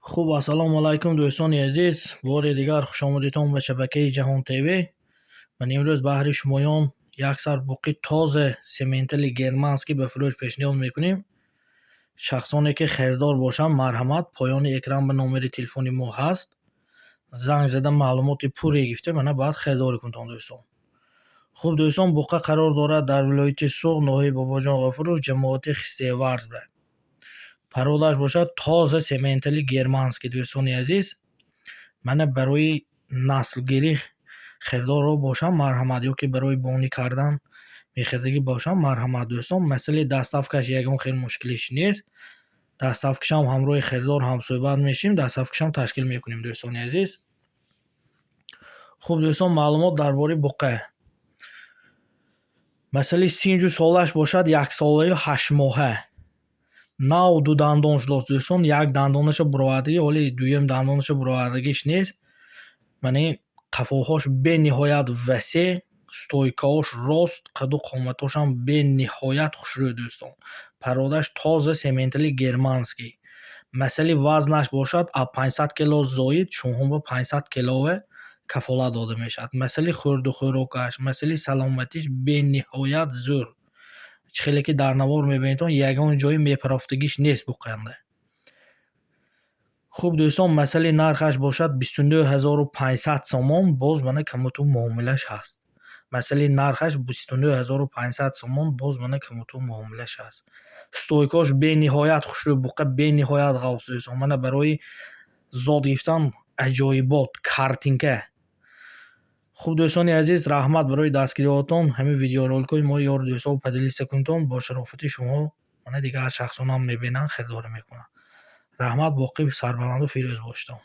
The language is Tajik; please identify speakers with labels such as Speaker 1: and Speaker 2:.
Speaker 1: خب السلام علیکم دوستان عزیز، بار دیگر خوش آمدیدتان به شبکه جهان تیوی. من امروز بهر شمایان یک سر بوقی تازه سیمنتل گرمانسکی به فروش پیشنهاد میکنیم. شخصانی که خریدار باشن مرحمت، پایان اکران به نمره تلفن ما هست. زنگ زده معلومات پوری گفته من باید خریدار کنتان دوستان. خب دوستان، بوقه قرار دارد در ولایت سوغ، ناحیه باباجان غفور، جماعت خسته ورز به. пародаш бошад тоза сементали германский. дӯстони азиз, мана барои наслгирӣ хирдорро бошам марҳамат, ё ки барои бонӣ кардан мехирдагӣ бошам марҳамат. дӯстон, масъалаи дастсафкаш ягон хел мушкилиш нест. дастсафкашам ҳамроҳи хирдор ҳамсӯҳбат мешавем, дастсафкашам ташкил мекунем. дӯстони азиз, хуб дӯстон, маълумот дар бораи буқа. масъалаи синҷу солаш бошад 1 солаю 8 моҳа. нав ду дандон шудааст дӯстон, як дандонаша буровардагӣ, оли дуюм дандонаша буровардагиш нест. маъни қафоҳош бениҳоят васеъ, стойкаош рост, қаду қоматошам бениҳоят хушрӯй дӯстон. пародаш тоза сементали германский. масъалаи вазнаш бошад а 500 кило зоид шумҳо 500 килове кафолат дода мешавад. масъалаи хӯрду хӯрокаш, масъалаи саломатиш бениҳоят зӯр. хеле ки дар навор мебинедон ягон ҷои мепарафтагиш нест буқанда. хуб дӯстон, масъалаи нархаш бошад 29500 сомон, боз мана камуту муомилаш ҳаст. масъалаи нархаш 29500 сомон, боз мана камуту муомилаш ҳаст. стойкош бениҳоят хушрӯй, буқа бениҳоят ғавс дӯстон. мана барои зод гирифтан аҷоибот, картинка. хуб дӯстони азиз, раҳмат барои дастгириҳоятон. ҳамин видеороликҳои мо ёру дӯстон падилиста кунтон, бо шарофати шумо мана дигар шахсонам мебинанд, хирдорӣ мекунанд. раҳмат, боқӣ сарбаланду фирӯз боштон.